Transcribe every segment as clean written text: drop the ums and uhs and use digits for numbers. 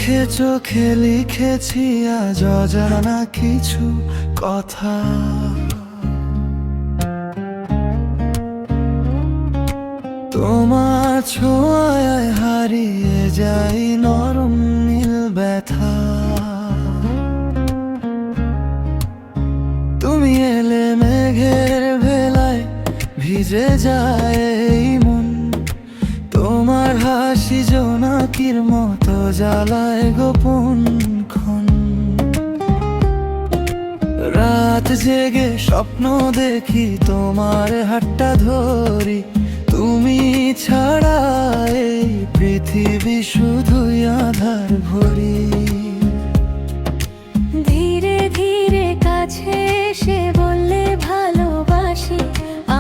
চোখে চোখে লিখেছি আজ অজানা কিছু কথা। তোমার ছোঁয়ায় হারিয়ে যাই নরম নীল ব্যথা। তুমি এলে মেঘের ভেলায় ভিজে যায় এই মন। তোমার হাসি জোনাকির মতো জ্বালায় গোপন ক্ষণ। রাত জেগে স্বপ্ন দেখি তোমার হাতটা ধরি। তুমি ছাড়া এই পৃথিবী শুধুই আধার ভরি। ধীরে ধীরে কাছে এসে বললে ভালোবাসি।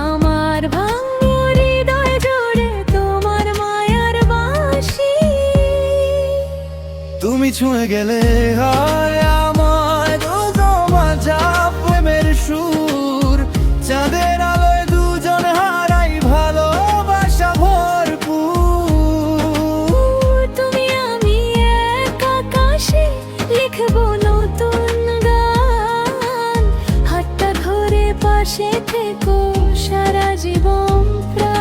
আমার ভাঙা হৃদয় জুড়ে তোমার মায়ার বাঁশি। তুমি ছুঁয়ে গেলে হয় আমায় তোমার যা প্রেমের সুর। চাঁদের আলোয় দুজন হারাই ভালোবাসা ভরপুর। তুমি আমি এক আকাশে লিখবো নতুন গান। হাতটা ধরে পাশে থেকো সারা জীবন প্রাণ।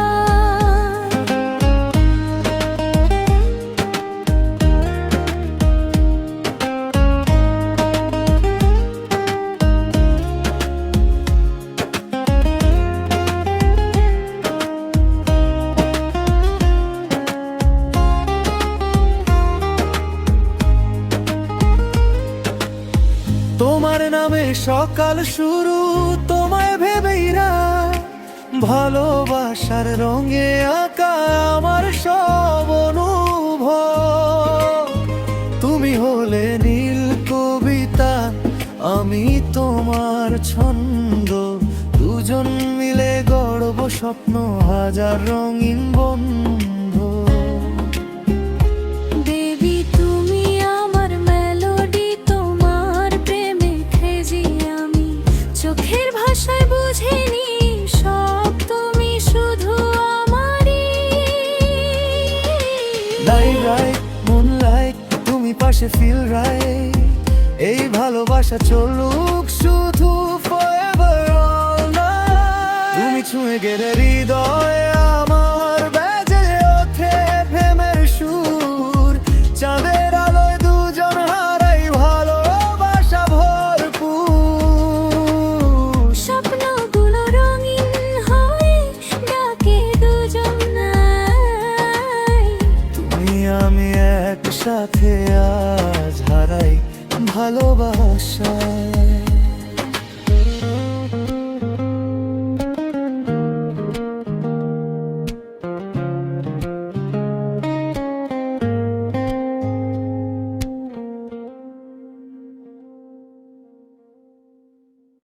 তোমার নামে সকাল শুরু, তোমায় ভেবেই রাত। ভালোবাসার রঙে আঁকা আমার সব অনুভব। তুমি হলে নীল কবিতা, আমি তোমার ছন্দ। দুজন মিলে গড়ব স্বপ্ন হাজার রঙিন বন্ধ। বেবি তুমি আমার মেলোডি, তোমার প্রেমে ক্রেজি আমি। চোখের ভাষায় বুঝিনি সব তুমি শুধু আমারই। নাইট রাইট মুনলাইট তুমি পাশে ফিল রাইট। এই ভালোবাসা চলুক শুধু forever all night। তুমি ছুঁয়ে গেলে হৃদয় আমার বেজে ওঠে প্রেমের সুর। চাঁদের আলোয় দুজন হারাই ভালোবাসা ভরপুর। স্বপ্নগুলো রঙিন হয়ে ডাকে দুজনাই। তুমি আমি একসাথে আজ হারাই ভালোবাসায়।